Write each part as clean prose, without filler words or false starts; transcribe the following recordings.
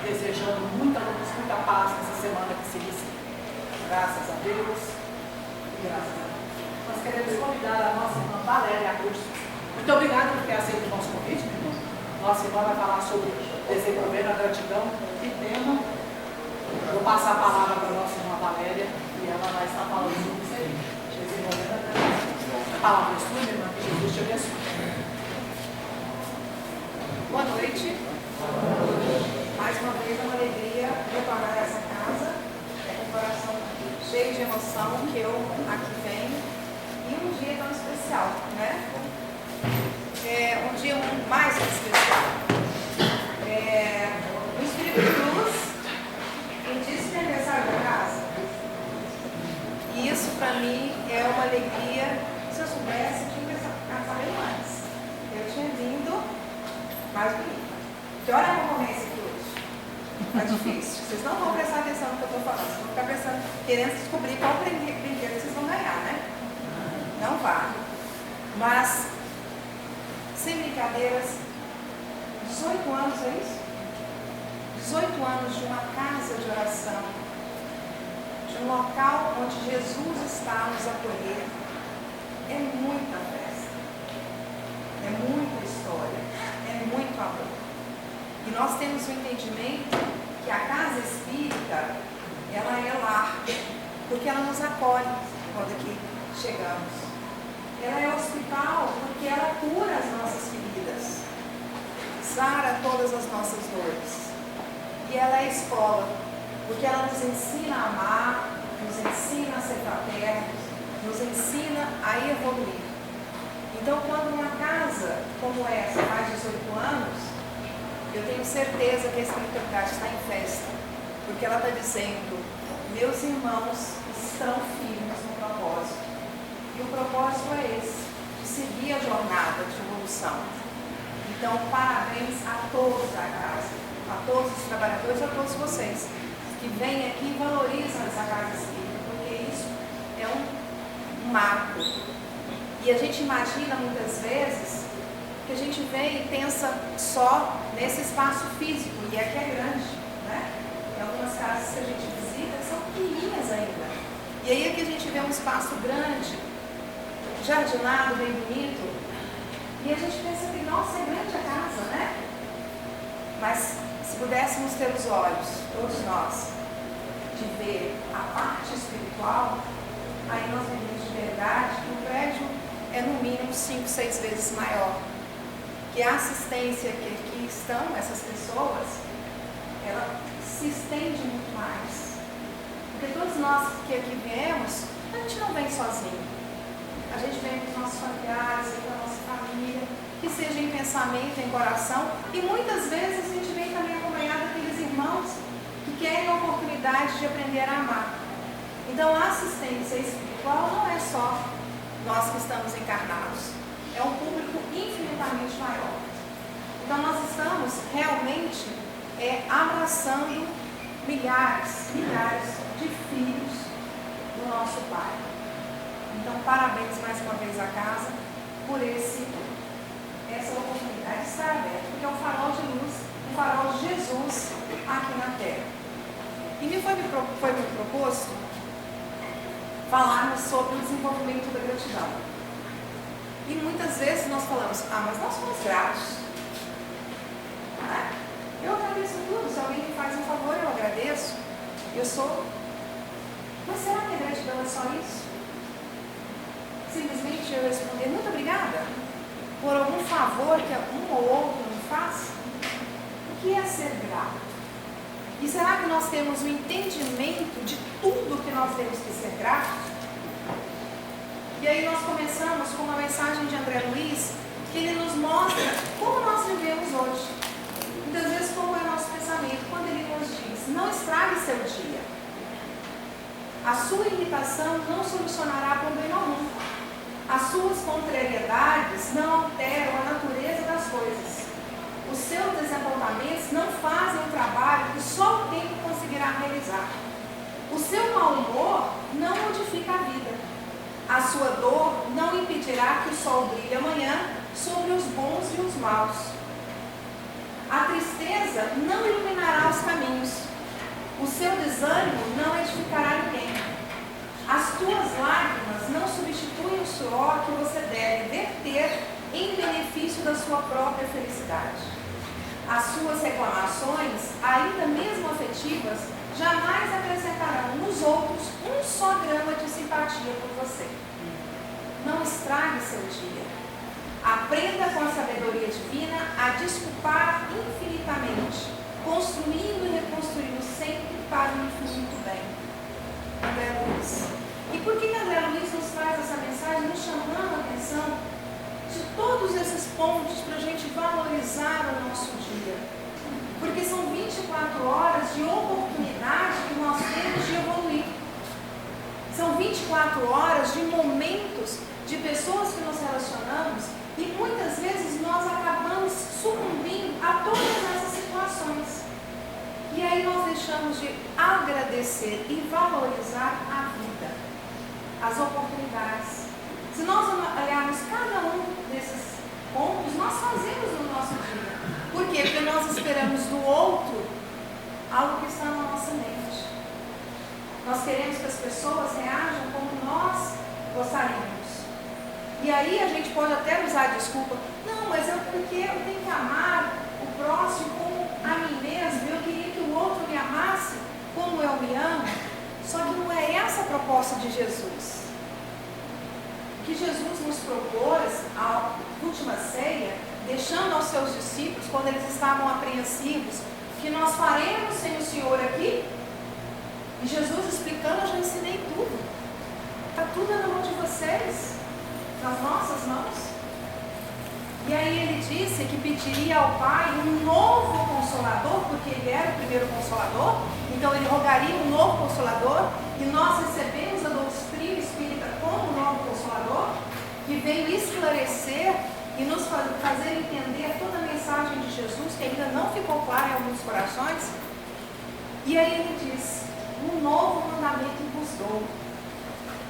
desejando muita luz, muita paz nessa semana que se inicia. Graças a Deus. Graças a Deus. Nós queremos convidar a nossa irmã Valéria Augusto. Muito obrigada por ter aceito o nosso convite, meu irmão. Nossa irmã vai falar sobre desenvolvendo a gratidão e tema. Vou passar a palavra para a nossa irmã Valéria e ela vai estar falando sobre isso aí. Desenvolvendo a gratidão. A palavra é sua, minha irmã, que Jesus te abençoe. Boa noite. Mais uma vez é uma alegria retornar a essa casa. É com o coração cheio de emoção que eu aqui venho. E um dia tão especial, né? É um dia mais que especial. O Espírito de Luz me disse que é aniversário da casa. E isso para mim é uma alegria. Se eu soubesse, eu tinha que saber antes. Eu tinha vindo mais bonita. Que hora é a concorrência aqui hoje? Tá difícil. Vocês não vão prestar atenção no que eu estou falando. Vocês vão ficar pensando, querendo descobrir qual brinquedo vocês vão ganhar, né? Não vale. Mas, sem brincadeiras, 18 anos, é isso? 18 anos de uma casa de oração, de um local onde Jesus está nos acolher. É muita festa, é muita história, é muito amor. E nós temos o entendimento que a casa espírita, ela é lar, porque ela nos acolhe quando aqui chegamos. Ela é hospital porque ela cura as nossas feridas, sara todas as nossas dores. E ela é escola, porque ela nos ensina a amar, nos ensina a ser fraternos, nos ensina a evoluir. Então, quando uma casa como essa faz 18 anos, eu tenho certeza que a espiritualidade está em festa, porque ela está dizendo: meus irmãos estão firmes no propósito. E o propósito é esse, de seguir a jornada de evolução. Então, parabéns a todos da casa, a todos os trabalhadores, a todos vocês que vêm aqui e valorizam essa casa espírita, porque isso é um marco. E a gente imagina muitas vezes que a gente vem e pensa só nesse espaço físico, e aqui é grande, né? Tem algumas casas que a gente visita que são pequenininhas ainda. E aí aqui a gente vê um espaço grande, jardinado, bem bonito, e a gente pensa que, nossa, é grande a casa, né? Mas se pudéssemos ter os olhos, todos nós, de ver a parte espiritual, aí nós veríamos de verdade que o prédio é no mínimo 5, 6 vezes maior. Que a assistência que aqui estão, essas pessoas, ela se estende muito mais. Porque todos nós que aqui viemos, a gente não vem sozinho. A gente vem com os nossos familiares, com a nossa família, que seja em pensamento, em coração, e muitas vezes a gente vem também acompanhado daqueles irmãos que querem a oportunidade de aprender a amar. Então a assistência espiritual não é só nós que estamos encarnados, é um público infinitamente maior. Então nós estamos realmente abraçando milhares de filhos do nosso Pai. Então parabéns mais uma vez à casa por essa oportunidade de estar aberta, porque é um farol de luz, um farol de Jesus aqui na Terra. E me foi me proposto falarmos sobre o desenvolvimento da gratidão. E muitas vezes nós falamos: mas nós somos gratos. Eu agradeço tudo, se alguém me faz um favor, eu agradeço. Eu sou. Mas será que a gratidão é só isso? Simplesmente eu responder: muito obrigada por algum favor que um ou outro me faz? O que é ser grato? E será que nós temos o entendimento de tudo que nós temos que ser gratos? E aí nós começamos com uma mensagem de André Luiz, que ele nos mostra como nós vivemos hoje. Muitas vezes como é o nosso pensamento, quando ele nos diz: não estrague seu dia. A sua irritação não solucionará problema algum. As suas contrariedades não alteram a natureza das coisas. Os seus desapontamentos não fazem um trabalho que só o tempo conseguirá realizar. O seu mau humor não modifica a vida. A sua dor não impedirá que o sol brilhe amanhã sobre os bons e os maus. A tristeza não iluminará os caminhos desânimo não edificará ninguém. As tuas lágrimas não substituem o suor que você deve verter em benefício da sua própria felicidade. As suas reclamações, ainda mesmo afetivas, jamais acrescentarão nos outros um só grama de simpatia por você. Não estrague seu dia. Aprenda com a sabedoria divina a desculpar infinitamente, construindo e reconstruindo sempre para o infinito bem. André Luiz. E por que André Luiz nos traz essa mensagem, nos chamando a atenção de todos esses pontos para a gente valorizar o nosso dia? Porque são 24 horas de oportunidade que nós temos de evoluir. São 24 horas de momentos, de pessoas que nos relacionamos, e muitas vezes nós acabamos sucumbindo a todas essas situações. E aí nós deixamos de agradecer e valorizar a vida, as oportunidades. Se nós olharmos cada um desses pontos, nós fazemos no nosso dia. Por quê? Porque nós esperamos do outro algo que está na nossa mente. Nós queremos que as pessoas reajam como nós gostaríamos. E aí a gente pode até usar a desculpa, não, mas porque eu tenho que amar o próximo como a mim mesmo, eu queria que o outro me amasse como eu me amo. Só que não é essa a proposta de Jesus. O que Jesus nos propôs à última ceia, deixando aos seus discípulos, quando eles estavam apreensivos, que nós faremos sem o Senhor aqui? E Jesus explicando, eu já ensinei tudo. Está tudo na mão de vocês, nas nossas mãos. E aí ele disse que pediria ao Pai um novo Consolador, porque ele era o primeiro Consolador, então ele rogaria um novo Consolador, e nós recebemos a doutrina espírita como um novo Consolador, que veio esclarecer e nos fazer entender toda a mensagem de Jesus, que ainda não ficou clara em alguns corações. E aí ele diz, um novo mandamento vos dou,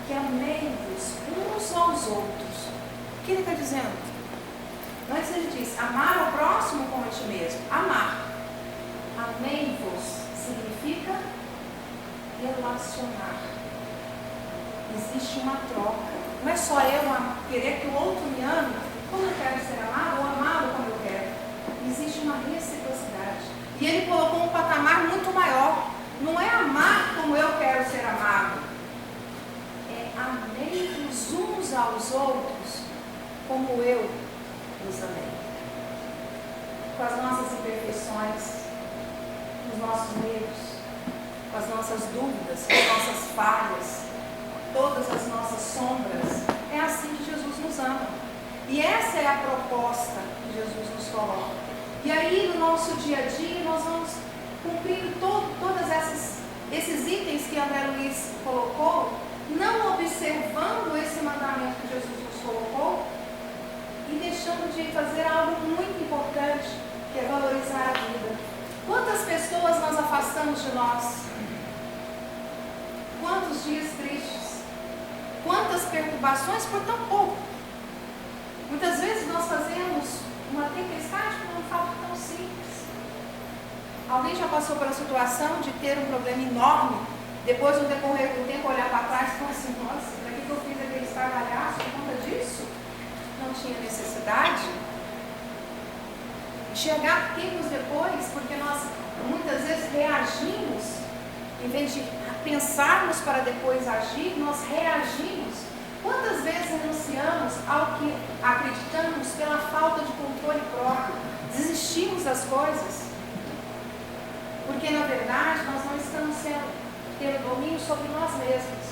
que amei-vos uns aos outros. O que ele está dizendo? Antes ele diz, amar ao próximo como a ti mesmo. Amar. Amei-vos significa relacionar. Existe uma troca. Não é só eu querer que o outro me ame como eu quero ser amado, ou amado como eu quero. Existe uma reciprocidade. E ele colocou um patamar muito maior. Não é amar como eu quero ser amado. É amei-vos uns aos outros como eu nos amei. Com as nossas imperfeições, os nossos medos, com as nossas dúvidas, com as nossas falhas, todas as nossas sombras. É assim que Jesus nos ama. E essa é a proposta que Jesus nos coloca. E aí no nosso dia a dia nós vamos cumprindo todos esses itens que André Luiz colocou, não observando esse mandamento que Jesus nos colocou e deixando de fazer algo muito importante, que é valorizar a vida. Quantas pessoas nós afastamos de nós? Quantos dias tristes? Quantas perturbações por tão pouco? Muitas vezes nós fazemos uma tempestade por um fato tão simples. Alguém já passou pela situação de ter um problema enorme, depois no decorrer do tempo olhar para trás e falar assim, nossa, para que eu fiz aquele estardalhaço por conta disso? Não tinha necessidade. Chegar tempos depois, porque nós muitas vezes reagimos, em vez de pensarmos para depois agir, nós reagimos. Quantas vezes renunciamos ao que acreditamos pela falta de controle próprio? Desistimos das coisas. Porque na verdade nós não estamos tendo domínio sobre nós mesmos.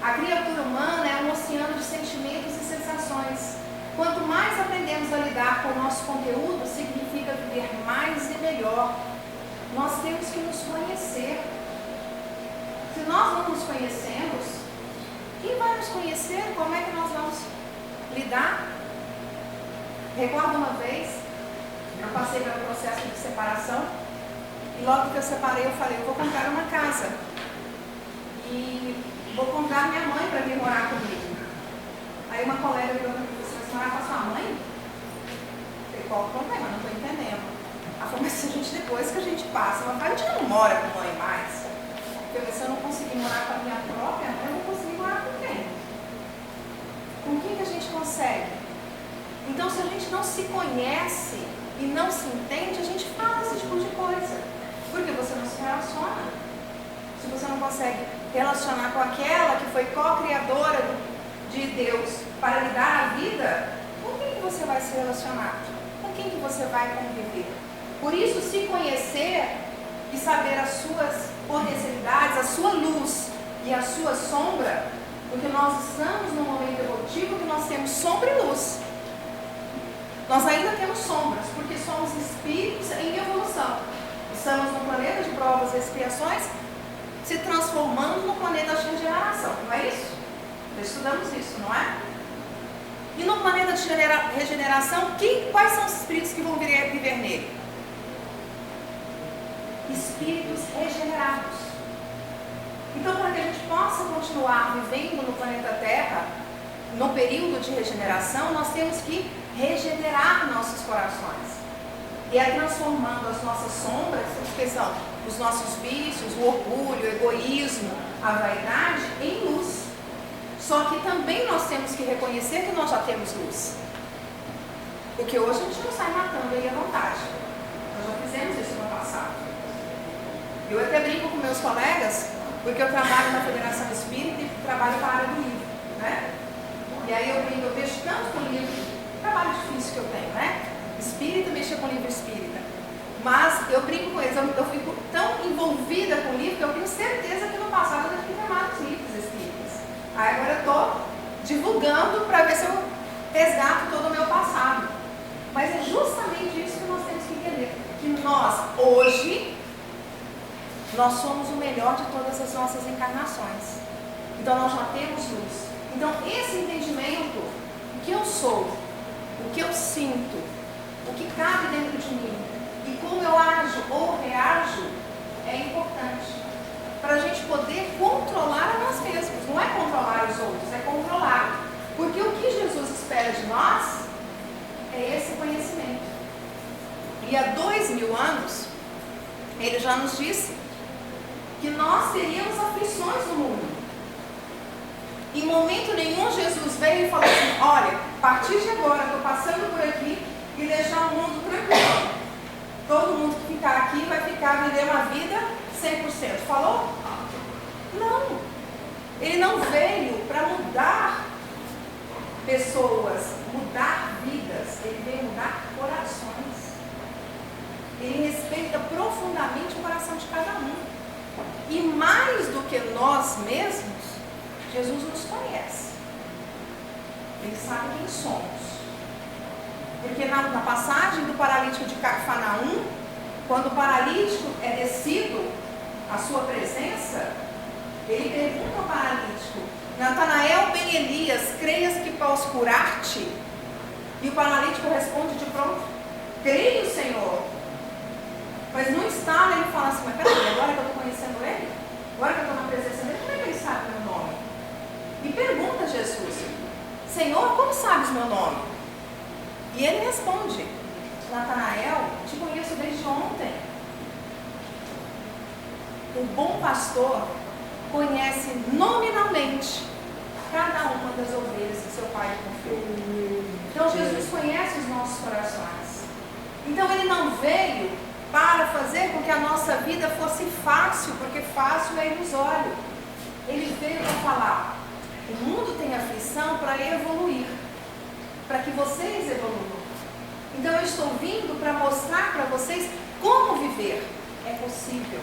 A criatura humana é um oceano de sentimentos e sensações. Quanto mais aprendemos a lidar com o nosso conteúdo, significa viver mais e melhor. Nós temos que nos conhecer. Se nós não nos conhecemos, quem vai nos conhecer? Como é que nós vamos lidar? Recordo uma vez, eu passei pelo processo de separação, e logo que eu separei, eu falei, eu vou comprar uma casa. E vou convidar minha mãe para vir morar comigo. Aí uma colega virou para mim e disse, você vai morar com a sua mãe? Eu falei, qual o problema? Não estou entendendo. Ela falou, mas a gente, depois que a gente passa, a gente não mora com mãe mais. Porque se eu não conseguir morar com a minha própria mãe, eu vou conseguir morar com quem? Com quem que a gente consegue? Então, se a gente não se conhece e não se entende, a gente fala esse tipo de coisa. Porque você não se relaciona. Se você não consegue relacionar com aquela que foi co-criadora de Deus para lhe dar a vida, com quem que você vai se relacionar? Com quem que você vai conviver? Por isso, se conhecer e saber as suas potencialidades, a sua luz e a sua sombra, porque nós estamos num momento evolutivo que nós temos sombra e luz. Nós ainda temos sombras, porque somos espíritos em evolução. Estamos num planeta de provas e expiações, se transformando no planeta de regeneração, não é isso? Já estudamos isso, não é? E no planeta de regeneração, quais são os espíritos que vão viver nele? Espíritos regenerados. Então, para que a gente possa continuar vivendo no planeta Terra, no período de regeneração, nós temos que regenerar nossos corações. E é transformando as nossas sombras, que são os nossos vícios, o orgulho, o egoísmo, a vaidade, em luz. Só que também nós temos que reconhecer que nós já temos luz. Porque hoje a gente não sai matando aí à vontade. Nós já fizemos isso no passado. Eu até brinco com meus colegas, porque eu trabalho na Federação Espírita e trabalho para a área do livro, né? E aí eu brinco, eu vejo tanto com livro, trabalho difícil que eu tenho, né? Espírita, mexer com livro espírita. Mas eu brinco com eles, eu fico tão envolvida com o livro que eu tenho certeza que no passado eu devo ter mais livros espíritas. Aí agora eu estou divulgando para ver se eu resgato todo o meu passado. Mas é justamente isso que nós temos que entender. Que nós, hoje, nós somos o melhor de todas as nossas encarnações. Então nós já temos luz. Então esse entendimento, o que eu sou, o que eu sinto, o que cabe dentro de mim e como eu ajo ou reajo é importante para a gente poder controlar a nós mesmos. Não é controlar os outros, é controlar. Porque o que Jesus espera de nós é esse conhecimento. E há 2000 anos, ele já nos disse que nós teríamos aflições no mundo. Em momento nenhum Jesus veio e falou assim: olha, a partir de agora eu estou passando por aqui e deixar o mundo tranquilo. Todo mundo que ficar aqui vai viver uma vida 100%. Falou? Não. Ele não veio para mudar pessoas, mudar vidas. Ele veio mudar corações. Ele respeita profundamente o coração de cada um. E mais do que nós mesmos, Jesus nos conhece. Ele sabe quem somos. Porque na passagem do paralítico de Cafarnaum, quando o paralítico é descido à sua presença, ele pergunta ao paralítico: Natanael, ben Elias, creias que posso curar-te? E o paralítico responde de pronto: creio, Senhor. Mas no estalo ele fala assim: mas peraí, agora que eu estou conhecendo ele, agora que eu estou na presença dele, como é que ele sabe meu nome? E pergunta a Jesus: Senhor, como sabes meu nome? E ele responde: Natanael, te conheço desde ontem. O bom pastor conhece nominalmente cada uma das ovelhas que seu pai confiou. Então Jesus conhece os nossos corações. Então ele não veio para fazer com que a nossa vida fosse fácil, porque fácil é ilusório. Ele veio para falar: o mundo tem aflição para evoluir, para que vocês evoluam. Então eu estou vindo para mostrar para vocês como viver. É possível.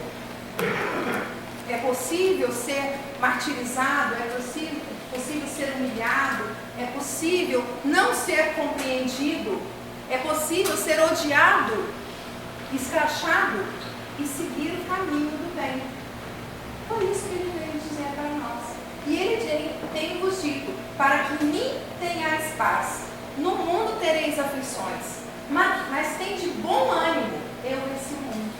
É possível ser martirizado, é possível ser humilhado, é possível não ser compreendido, é possível ser odiado, escrachado e seguir o caminho do bem. Foi isso que ele veio dizer para nós. E ele tem vos dito: para que em mim tenhais paz. No mundo tereis aflições, mas tem de bom ânimo, eu venci o mundo.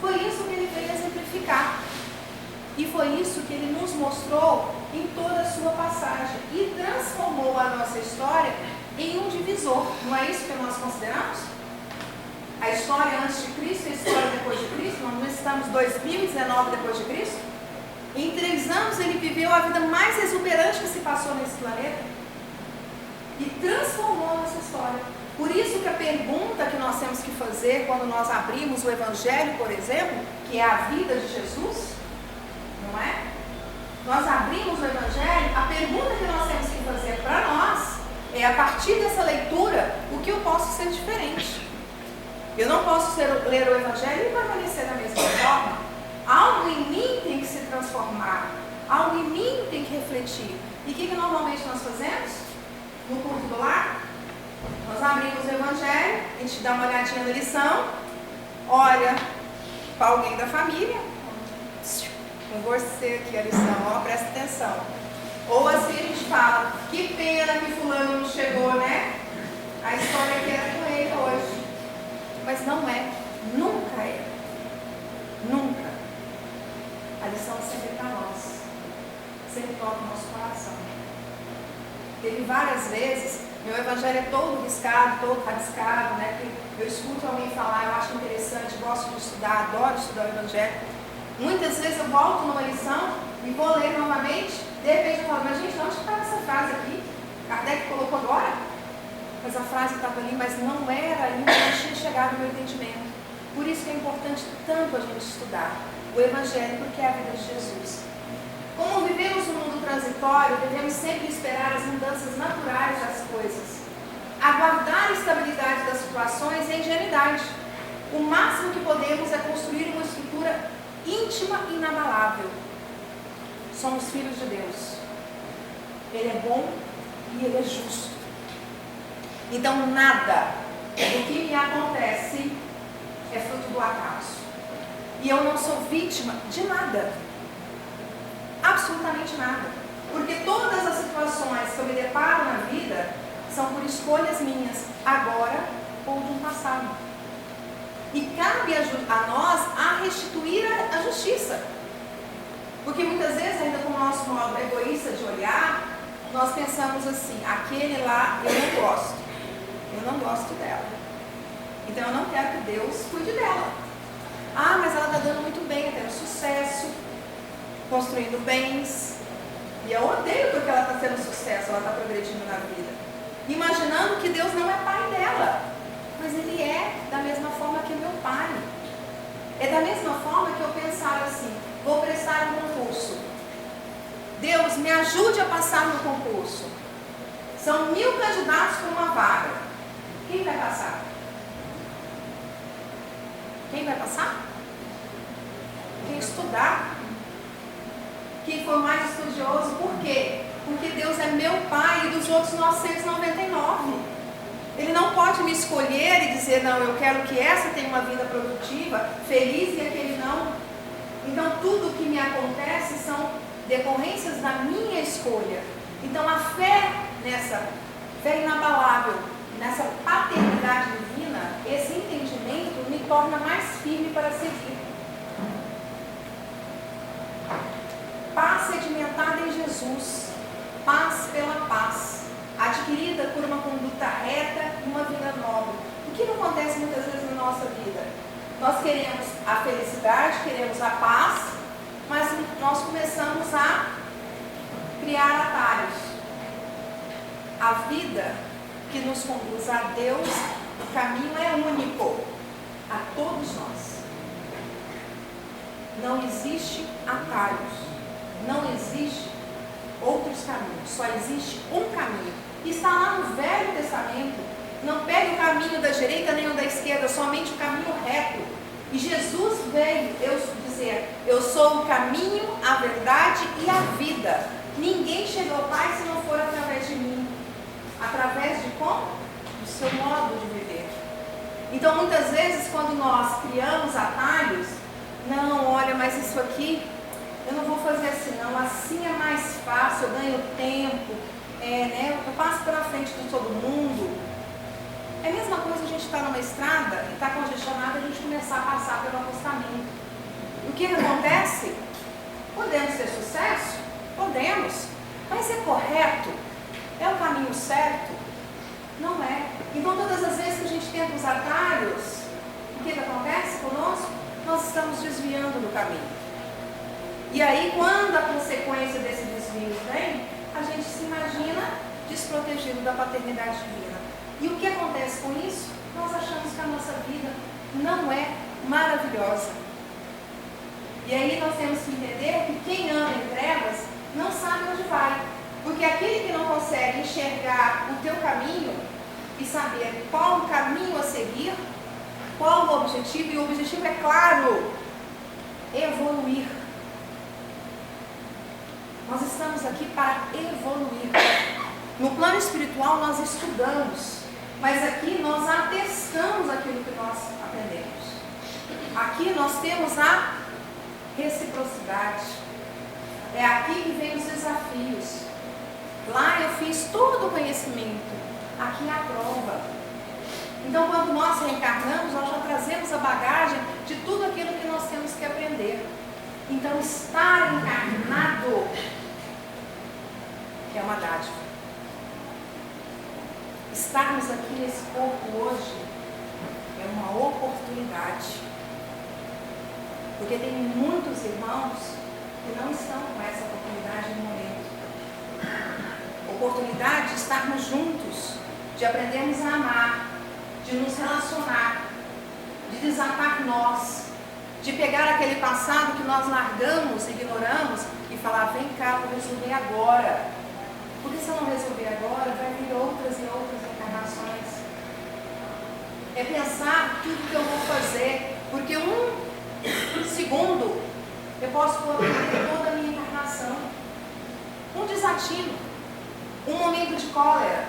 Foi isso que ele veio exemplificar. E foi isso que ele nos mostrou em toda a sua passagem. E transformou a nossa história em um divisor. Não é isso que nós consideramos? A história antes de Cristo e a história depois de Cristo. Nós não estamos 2019 depois de Cristo? Em 3 anos ele viveu a vida mais exuberante que se passou nesse planeta e transformou a nossa história. Por isso que a pergunta que nós temos que fazer quando nós abrimos o Evangelho, por exemplo, que é a vida de Jesus, não é? Nós abrimos o Evangelho, a pergunta que nós temos que fazer para nós é, a partir dessa leitura, o que eu posso ser diferente. Eu não posso ler o Evangelho e permanecer da mesma forma. Algo em mim tem que se transformar, algo em mim tem que refletir. E o que normalmente nós fazemos? No culto do lar, nós abrimos o Evangelho, a gente dá uma olhadinha na lição, olha para alguém da família, com você aqui a lição, ó, presta atenção. Ou assim a gente fala, que pena que fulano não chegou, né? A história aqui era com ele hoje. Mas não é, nunca é. Nunca. A lição sempre é para nós. Sempre toca o nosso coração. Teve várias vezes, meu evangelho é todo riscado, todo rabiscado, né? Porque eu escuto alguém falar, eu acho interessante, gosto de estudar, adoro estudar o evangelho. Muitas vezes eu volto numa lição e vou ler novamente, de repente eu falo, mas gente, onde está essa frase aqui? Kardec colocou agora? Mas a frase estava ali, mas não era ainda, não tinha chegado no meu entendimento. Por isso que é importante tanto a gente estudar o Evangelho, porque é a vida de Jesus. Como vivemos um mundo transitório, devemos sempre esperar as mudanças naturais das coisas. Aguardar a estabilidade das situações é ingenuidade. O máximo que podemos é construir uma estrutura íntima e inabalável. Somos filhos de Deus. Ele é bom e Ele é justo. Então nada do que me acontece é fruto do acaso. E eu não sou vítima de nada. Absolutamente nada. Porque todas as situações que eu me deparo na vida são por escolhas minhas, agora ou de um passado. E cabe a nós a restituir a justiça. Porque muitas vezes, ainda com o nosso modo egoísta de olhar, nós pensamos assim, aquele lá eu não gosto. Eu não gosto dela. Então eu não quero que Deus cuide dela. Ah, mas ela está dando muito bem, tendo sucesso, construindo bens. E eu odeio porque ela está tendo sucesso, ela está progredindo na vida. Imaginando que Deus não é pai dela. Mas Ele é da mesma forma que meu pai. É da mesma forma que eu pensar assim, vou prestar um concurso. Deus, me ajude a passar no concurso. São 1000 candidatos para uma vaga. Quem vai passar? Quem vai passar? Quem estudar. Quem for mais estudioso. Por quê? Porque Deus é meu pai e dos outros 999. Ele não pode me escolher e dizer, não, eu quero que essa tenha uma vida produtiva, feliz e aquele não. Então tudo que me acontece são decorrências da minha escolha. Então a fé nessa fé inabalável, nessa paternidade divina, esse entendimento me torna mais firme para seguir. Paz sedimentada em Jesus, paz pela paz, adquirida por uma conduta reta e uma vida nobre. O que não acontece muitas vezes na nossa vida? Nós queremos a felicidade, queremos a paz, mas nós começamos a criar atalhos. A vida que nos conduz a Deus, o caminho é único a todos nós. Não existe atalhos, não existe outros caminhos, só existe um caminho. Está lá no Velho Testamento. Não pegue o caminho da direita nem o da esquerda, somente o caminho reto. E Jesus veio dizer, eu sou o caminho, a verdade e a vida. Ninguém chega ao Pai se não for através de mim. Através de como? Do seu modo de viver. Então muitas vezes quando nós criamos atalhos, não, olha, mas isso aqui eu não vou fazer assim não, assim é mais fácil, eu ganho tempo, né? Eu passo pela frente de todo mundo. É a mesma coisa a gente estar numa estrada e está congestionado, a gente começar a passar pelo acostamento. O que acontece? Podemos ter sucesso? Podemos. Mas é correto? É o caminho certo? Não é. Então todas as vezes que a gente tenta os atalhos, o que acontece conosco? Nós estamos desviando do caminho. E aí, quando a consequência desse desvio vem, a gente se imagina desprotegido da paternidade divina. E o que acontece com isso? Nós achamos que a nossa vida não é maravilhosa. E aí nós temos que entender que quem anda em trevas não sabe onde vai. Porque aquele que não consegue enxergar o teu caminho e saber qual o caminho a seguir, qual o objetivo, e o objetivo é claro, evoluir. Nós estamos aqui para evoluir. No plano espiritual nós estudamos, mas aqui nós atestamos aquilo que nós aprendemos. Aqui nós temos a reciprocidade. É aqui que vem os desafios. Lá eu fiz todo o conhecimento. Aqui é a prova. Então, quando nós reencarnamos, nós já trazemos a bagagem de tudo aquilo que nós temos que aprender. Então, estar encarnado é uma dádiva. Estarmos aqui nesse corpo hoje é uma oportunidade. Porque tem muitos irmãos que não estão com essa oportunidade no momento. Oportunidade de estarmos juntos, de aprendermos a amar, de nos relacionar, de desatar nós, de pegar aquele passado que nós largamos, ignoramos e falar, vem cá, vou resolver agora. Porque se eu não resolver agora, vai vir outras e outras encarnações. É pensar tudo que eu vou fazer, porque um segundo eu posso perder toda a minha encarnação. Um desatino, um momento de cólera,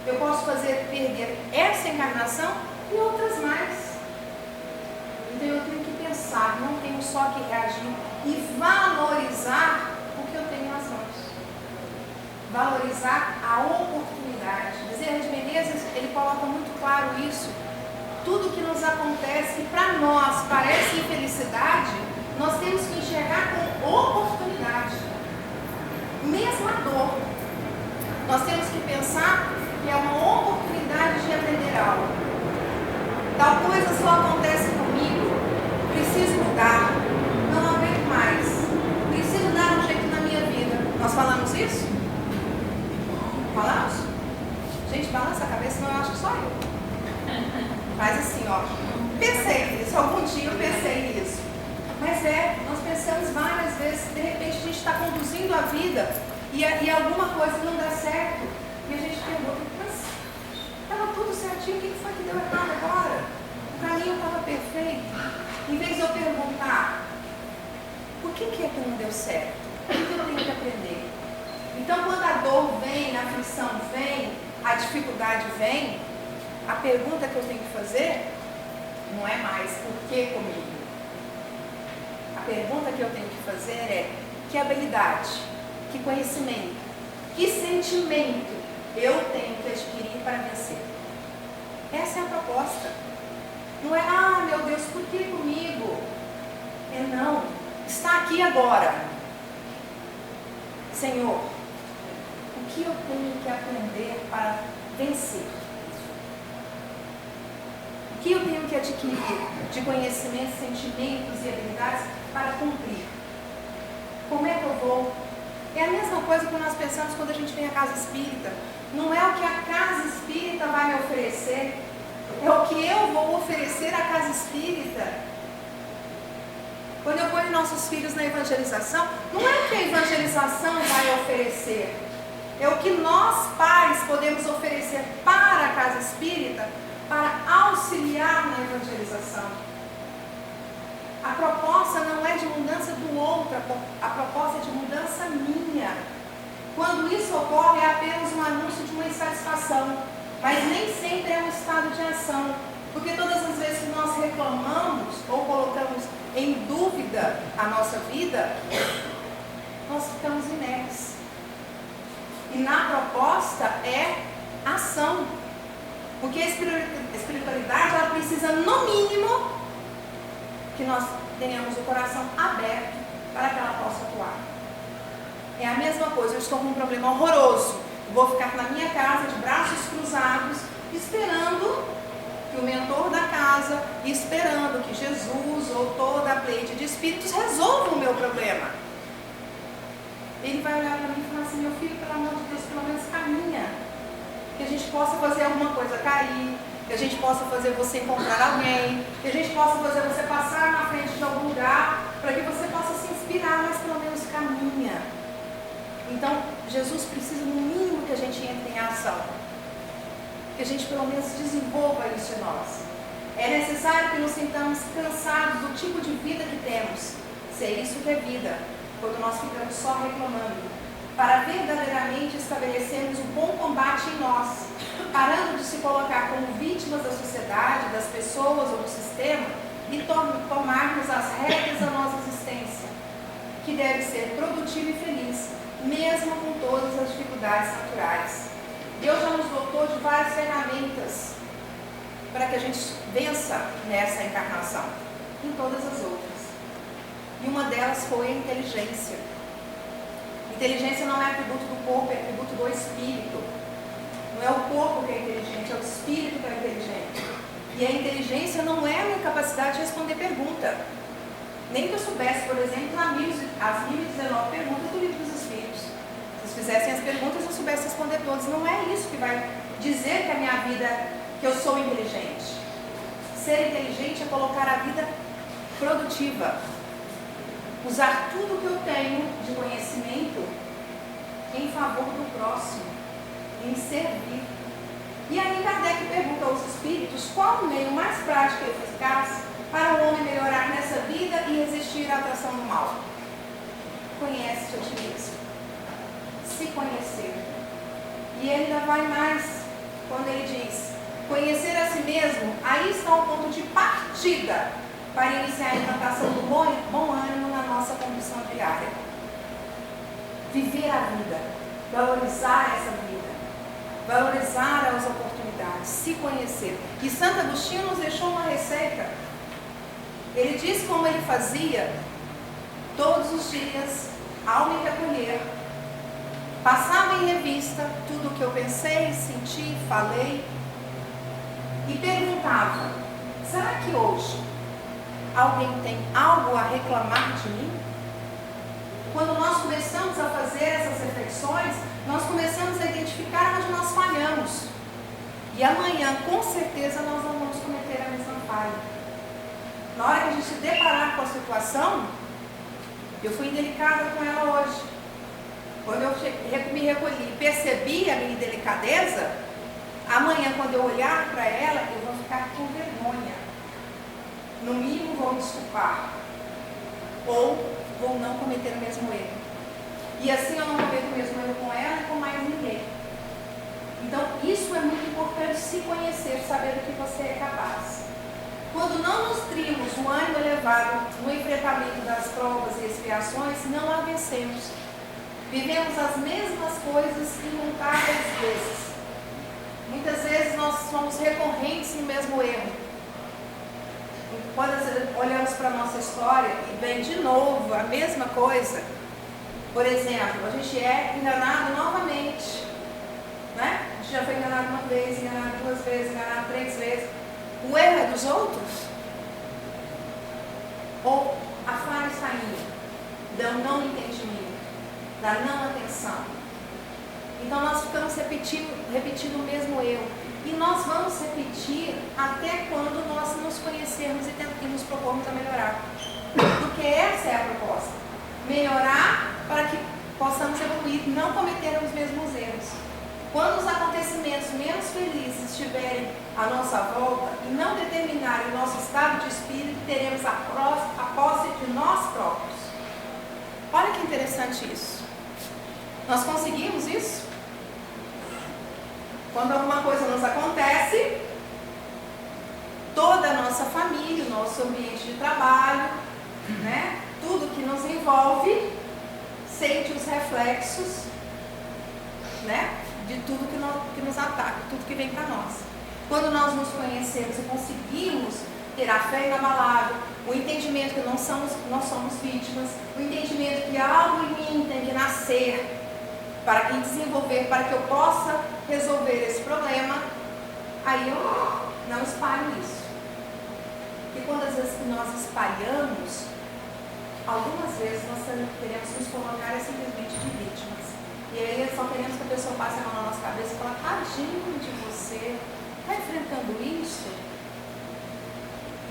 eu posso fazer perder essa encarnação e outras mais. Então eu tenho que pensar, não tenho só que reagir e valorizar o que eu tenho nas mãos. Valorizar a oportunidade. Bezerra de Menezes, ele coloca muito claro isso. Tudo que nos acontece, que para nós parece infelicidade, nós temos que enxergar com oportunidade. Mesmo a dor, nós temos que pensar que é uma oportunidade de aprender algo. Tal coisa só acontece comigo, preciso mudar, não aguento mais, preciso dar um jeito na minha vida. Nós falamos isso? Falamos? Gente, balança a cabeça, não, eu acho que só eu. Faz assim, ó. Pensei nisso, algum dia eu pensei nisso. Mas nós pensamos várias vezes, de repente a gente está conduzindo a vida e alguma coisa não dá certo. E a gente pergunta, mas estava tudo certinho, o que foi que deu errado agora? O caminho estava perfeito. Em vez de eu perguntar, por que é que não deu certo? O que eu tenho que aprender? Então, quando a dor vem, a aflição vem, a dificuldade vem, a pergunta que eu tenho que fazer não é mais por que comigo. A pergunta que eu tenho que fazer é que habilidade, que conhecimento, que sentimento eu tenho que adquirir para vencer. Essa é a proposta. Não é, meu Deus, por que comigo? É não, está aqui agora. Senhor, o que eu tenho que aprender para vencer? O que eu tenho que adquirir de conhecimentos, sentimentos e habilidades para cumprir? Como é que eu vou? É a mesma coisa que nós pensamos quando a gente vem à casa espírita. Não é o que a casa espírita vai me oferecer, é o que eu vou oferecer à casa espírita. Quando eu ponho nossos filhos na evangelização, não é o que a evangelização vai oferecer, é o que nós pais podemos oferecer para a casa espírita, para auxiliar na evangelização. A proposta não é de mudança do outro, a proposta é de mudança minha. Quando isso ocorre, é apenas um anúncio de uma insatisfação, mas nem sempre é um estado de ação, porque todas as vezes que nós reclamamos ou colocamos em dúvida a nossa vida, nós ficamos inertes. E na proposta é ação, porque a espiritualidade ela precisa, no mínimo, que nós tenhamos o coração aberto para que ela possa atuar. É a mesma coisa, eu estou com um problema horroroso, vou ficar na minha casa de braços cruzados, esperando que o mentor da casa, esperando que Jesus ou toda a pleide de espíritos resolvam o meu problema. Ele vai olhar para mim e falar assim: meu filho, pelo amor de Deus, pelo menos caminha. Que a gente possa fazer alguma coisa cair, que a gente possa fazer você encontrar alguém, que a gente possa fazer você passar na frente de algum lugar, para que você possa se inspirar, mas pelo menos caminha. Então, Jesus precisa no mínimo que a gente entre em ação, que a gente pelo menos desenvolva isso em nós. É necessário que nos sintamos cansados do tipo de vida que temos, se é isso que é vida, quando nós ficamos só reclamando, para verdadeiramente estabelecermos um bom combate em nós, parando de se colocar como vítimas da sociedade, das pessoas ou do sistema, e tomarmos as rédeas da nossa existência, que deve ser produtiva e feliz, mesmo com todas as dificuldades naturais. Deus já nos dotou de várias ferramentas para que a gente vença nessa encarnação, em todas as outras. E uma delas foi a inteligência. Inteligência não é atributo do corpo, é atributo do espírito. Não é o corpo que é inteligente, é o espírito que é inteligente. E a inteligência não é a incapacidade de responder pergunta. Nem que eu soubesse, por exemplo, as 1019 perguntas do Livro dos Espíritos. Se eles fizessem as perguntas, eu soubesse responder todas. Não é isso que vai dizer que a minha vida, que eu sou inteligente. Ser inteligente é colocar a vida produtiva. Usar tudo que eu tenho de conhecimento em favor do próximo, em servir. E aí Kardec pergunta aos espíritos qual o meio mais prático e eficaz para o homem melhorar nessa vida e resistir à atração do mal. Conhece-te a ti mesmo. Se conhecer. E ele ainda vai mais, quando ele diz, conhecer a si mesmo, aí está o ponto de partida para iniciar a implantação do bom ânimo na nossa condição diária. Viver a vida, valorizar essa vida, valorizar as oportunidades, se conhecer. E Santo Agostinho nos deixou uma receita. Ele diz como ele fazia todos os dias, ao me recolher, passava em revista tudo o que eu pensei, senti, falei e perguntava: será que hoje alguém tem algo a reclamar de mim? Quando nós começamos a fazer essas reflexões, nós começamos a identificar onde nós falhamos. E amanhã, com certeza, nós não vamos cometer a mesma falha. Na hora que a gente se deparar com a situação, eu fui indelicada com ela hoje. Quando eu me recolhi e percebi a minha indelicadeza, amanhã, quando eu olhar para ela, eu vou ficar com vergonha. No mínimo, vou me desculpar. Ou vou não cometer o mesmo erro. E assim eu não cometo o mesmo erro com ela e com mais ninguém. Então, isso é muito importante, se conhecer, saber do que você é capaz. Quando não nutrimos o ânimo elevado no enfrentamento das provas e expiações, não a vencemos. Vivemos as mesmas coisas incontáveis vezes. Muitas vezes nós somos recorrentes no mesmo erro. Quando olhamos para a nossa história e vem de novo a mesma coisa, por exemplo, a gente é enganado novamente, né? A gente já foi enganado uma vez, enganado duas vezes, enganado 3 vezes. O erro é dos outros? Ou a falha está em mim, do não entendimento, da não atenção? Então nós ficamos repetindo o mesmo erro. E nós vamos repetir até quando nós nos conhecermos e nos propormos a melhorar. Porque essa é a proposta. Melhorar para que possamos evoluir, não cometer os mesmos erros. Quando os acontecimentos menos felizes estiverem à nossa volta e não determinarem o nosso estado de espírito, teremos a posse de nós próprios. Olha que interessante isso. Nós conseguimos isso? Quando alguma coisa nos acontece, toda a nossa família, o nosso ambiente de trabalho, né, tudo que nos envolve, sente os reflexos, né, de tudo que nos ataca, tudo que vem para nós. Quando nós nos conhecemos e conseguimos ter a fé inabalável, o entendimento que não somos vítimas, o entendimento que algo em mim tem que nascer, para que desenvolver, para que eu possa resolver esse problema, aí eu não espalho isso. E quando às vezes nós espalhamos, algumas vezes nós queremos nos colocar simplesmente de vítimas. E aí só queremos que a pessoa passe a mão na nossa cabeça e fale, tadinho de você, está enfrentando isso?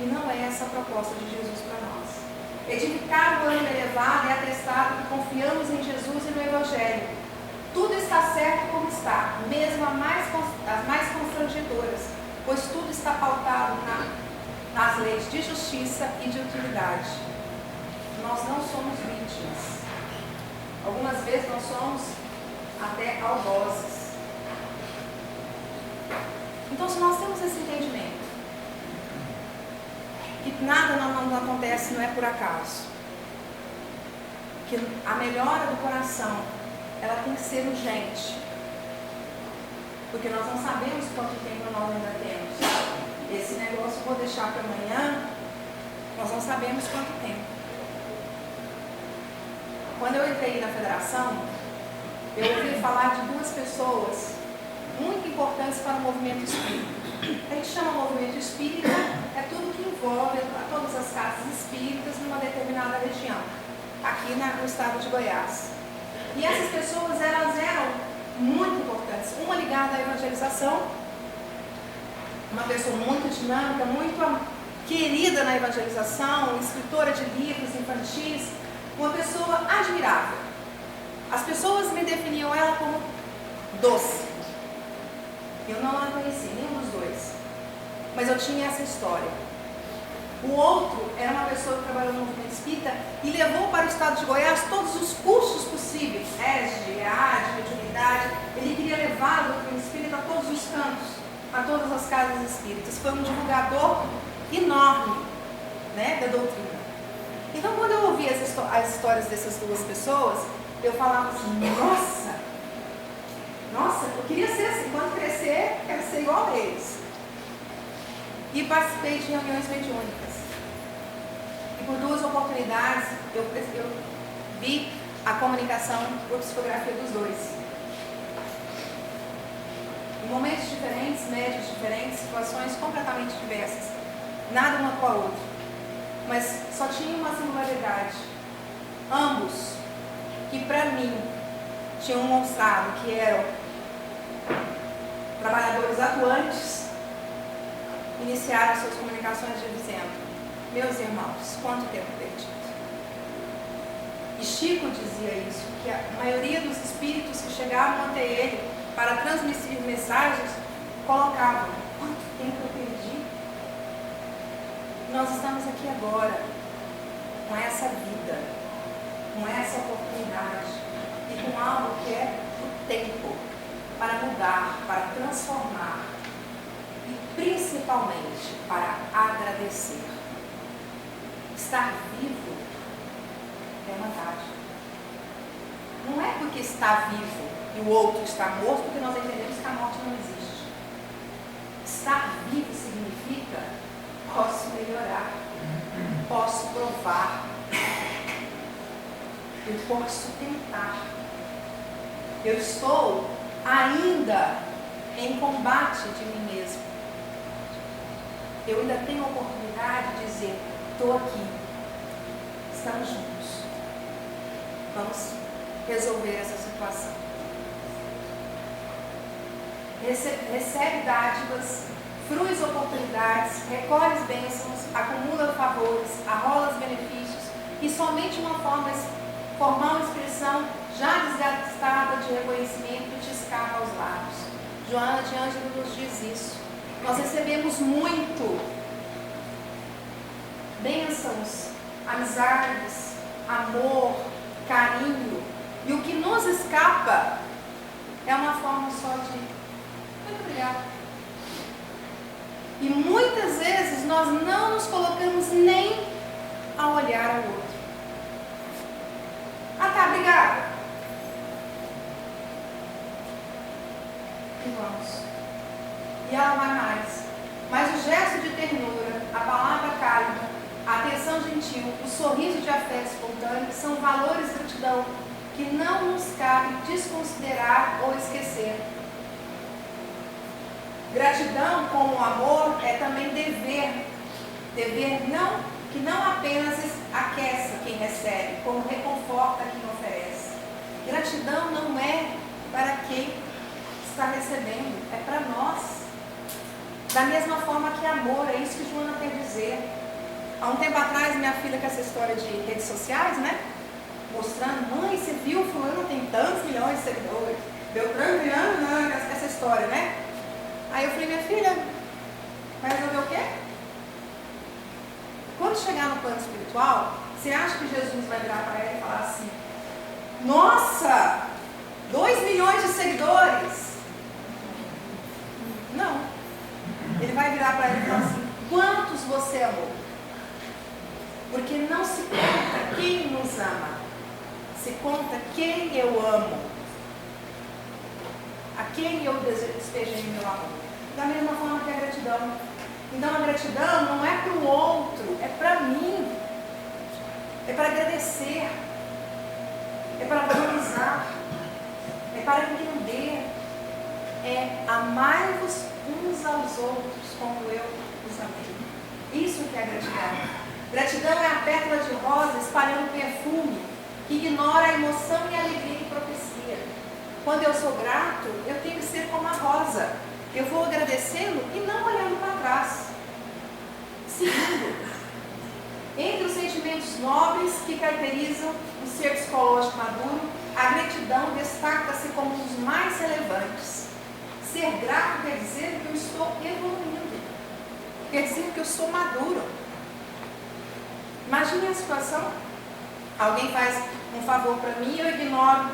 E não é essa a proposta de Jesus para nós. Edificar o ânimo elevado é atestado que confiamos em Jesus e no Evangelho. Tudo está certo como está, mesmo as mais constrangedoras, pois tudo está pautado nas leis de justiça e de utilidade. Nós não somos vítimas. Algumas vezes nós somos até algozes. Então, se nós temos esse entendimento, que nada não acontece, não é por acaso, que a melhora do coração, ela tem que ser urgente, porque nós não sabemos quanto tempo nós ainda temos. Esse negócio eu vou deixar para amanhã, nós não sabemos quanto tempo. Quando eu entrei na federação, eu ouvi falar de duas pessoas muito importantes para o movimento espírita. A gente chama movimento espírita, é tudo que envolve todas as casas espíritas numa determinada região, aqui no estado de Goiás. E essas pessoas, elas eram muito importantes. Uma ligada à evangelização, uma pessoa muito dinâmica, muito querida na evangelização, escritora de livros infantis, uma pessoa admirável. As pessoas me definiam ela como doce. Eu não a conheci, nenhum dos dois. Mas eu tinha essa história. O outro era uma pessoa que trabalhou no movimento espírita e levou para o estado de Goiás todos os cursos possíveis, ESG, EAD, mediunidade. Ele queria levar o movimento espírita a todos os cantos, a todas as casas espíritas. Foi um divulgador enorme, né, da doutrina. Então, quando eu ouvia as histórias dessas duas pessoas, eu falava assim, nossa, eu queria ser assim, quando crescer, quero ser igual a eles. E participei de reuniões mediúnicas. E por duas oportunidades, eu vi a comunicação por psicografia dos dois. Em momentos diferentes, médios diferentes, situações completamente diversas. Nada uma com a outra. Mas só tinha uma singularidade. Ambos, que para mim, tinham mostrado que eram trabalhadores atuantes, iniciaram suas comunicações dizendo, meus irmãos, quanto tempo perdido. E Chico dizia isso, que a maioria dos espíritos que chegavam até ele para transmitir mensagens, colocavam, quanto tempo eu perdi? Nós estamos aqui agora, com essa vida, com essa oportunidade e com algo que é o tempo para mudar, para transformar e principalmente para agradecer. Estar vivo é vantagem. Não é porque está vivo e o outro está morto, porque nós entendemos que a morte não existe. Estar vivo significa posso melhorar, posso provar, eu posso tentar. Eu estou ainda em combate de mim mesmo. Eu ainda tenho a oportunidade de dizer, estou aqui, estamos juntos, vamos resolver essa situação. Recebe dádivas, fruis oportunidades, recolhe bênçãos, acumula favores, arrola benefícios e somente uma formal expressão já desgastada de reconhecimento te escapa aos lábios. Joana de Ângelo nos diz isso. Nós recebemos muito bênçãos, amizades, amor, carinho, e o que nos escapa é uma forma só de muito obrigada. E muitas vezes nós não nos colocamos nem a olhar ao outro. Ah, tá, obrigada. E vamos. E ela vai mais. Mas o gesto de ternura, a palavra cálida, a atenção gentil, o sorriso de afeto espontâneo são valores de gratidão que não nos cabe desconsiderar ou esquecer. Gratidão, como amor, é também dever. Dever que não apenas aquece quem recebe, como reconforta quem oferece. Gratidão não é para quem está recebendo, é para nós. Da mesma forma que amor, é isso que Joana quer dizer. Há um tempo atrás, minha filha, com essa história de redes sociais, né? Mostrando, mãe, você viu, fulano tem tantos milhões de seguidores. Beltrano, não, essa história, né? Aí eu falei, minha filha, vai resolver o quê? Quando chegar no plano espiritual, você acha que Jesus vai virar para ela e falar assim, nossa, 2 milhões de seguidores? Não. Ele vai virar para ela e falar assim, quantos você amou? Porque não se conta quem nos ama, se conta quem eu amo, a quem eu despejei meu amor. Da mesma forma que a gratidão. Então a gratidão não é para o outro, é para mim, é para agradecer, é para valorizar, é para entender, é amai-vos uns aos outros como eu os amei. Isso que é gratidão. Gratidão é a pétala de rosa espalhando perfume que ignora a emoção e a alegria que propicia. Quando eu sou grato, eu tenho que ser como a rosa. Eu vou agradecendo e não olhando para trás. Segundo, entre os sentimentos nobres que caracterizam o ser psicológico maduro, a gratidão destaca-se como um dos mais relevantes. Ser grato quer dizer que eu estou evoluindo. Quer dizer que eu sou maduro. Imagine a situação. Alguém faz um favor para mim e eu ignoro.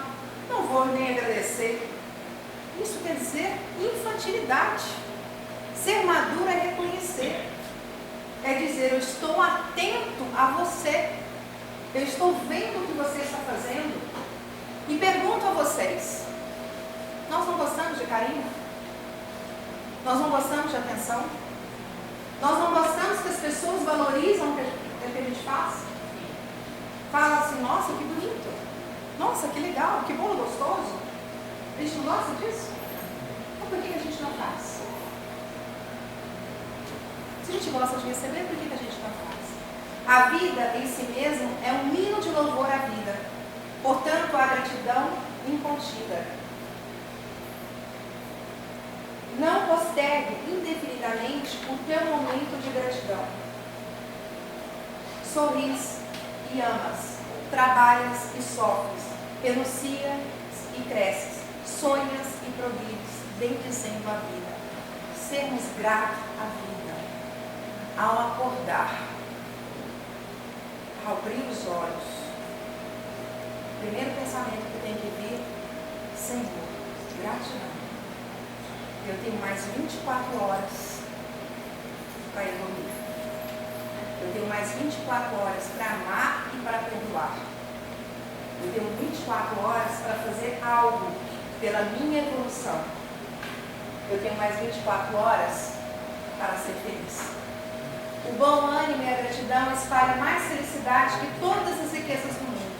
Não vou nem agradecer. Isso quer dizer infantilidade. Ser maduro é reconhecer. É dizer, eu estou atento a você. Eu estou vendo o que você está fazendo. E pergunto a vocês. Nós não gostamos de carinho? Nós não gostamos de atenção? Nós não gostamos que as pessoas valorizam o que a gente faz? Fala assim, nossa, que bonito. Nossa, que legal, que bolo gostoso. A gente não gosta disso? Então por que a gente não faz? Se a gente gosta de receber, por que a gente não faz? A vida em si mesmo é um hino de louvor à vida. Portanto, a gratidão incontida. Não postergue indefinidamente o teu momento de gratidão. Sorris e amas, trabalhas e sofres, renuncias e cresces, sonhas e progrides, bendizendo a vida. Sermos gratos à vida, ao acordar, ao abrir os olhos. O primeiro pensamento que tem que vir, Senhor, gratidão. Eu tenho mais 24 horas para evoluir. Eu tenho mais 24 horas para amar e para perdoar. Eu tenho 24 horas para fazer algo pela minha evolução. Eu tenho mais 24 horas para ser feliz. O bom ânimo e a gratidão espalham mais felicidade que todas as riquezas do mundo.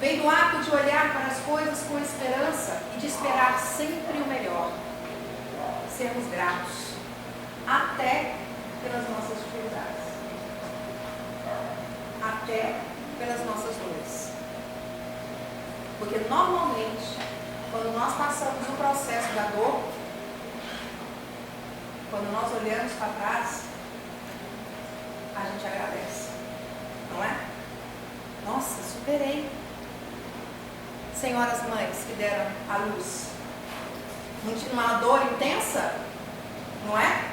Vem do ato de olhar para as coisas com esperança e de esperar sempre o melhor. Sermos gratos, até pelas nossas dificuldades, até pelas nossas dores. Porque normalmente, quando nós passamos o processo da dor, quando nós olhamos para trás, a gente agradece, não é? Nossa, superei. Senhoras mães que deram a luz, não tinha uma dor intensa? Não é?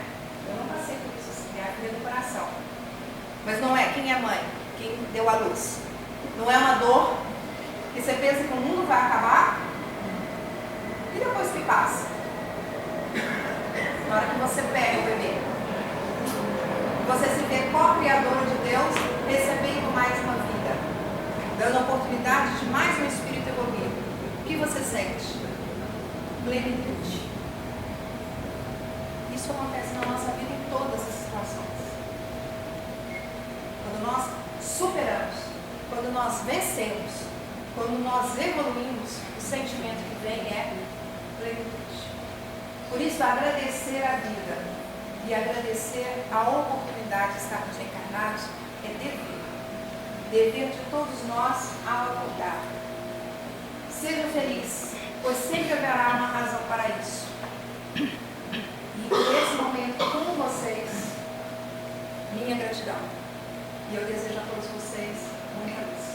Eu não passei por isso assim, minha filha do coração. Mas não é? Quem é mãe? Quem deu a luz? Não é uma dor que você pensa que o mundo vai acabar? E depois que passa? Na hora que você pega o bebê, você se vê co-criadora de Deus, recebendo mais uma vida, dando a oportunidade de mais um espírito evoluir. O que você sente? Plenitude. Isso acontece na nossa vida em todas as situações. Quando nós superamos, quando nós vencemos, quando nós evoluímos, o sentimento que vem é plenitude. Por isso, agradecer a vida e agradecer a oportunidade de estarmos encarnados é dever. dever de todos nós ao acordar. Seja feliz, pois sempre haverá uma razão para isso. E por esse momento, com vocês, minha gratidão. E eu desejo a todos vocês muita luz.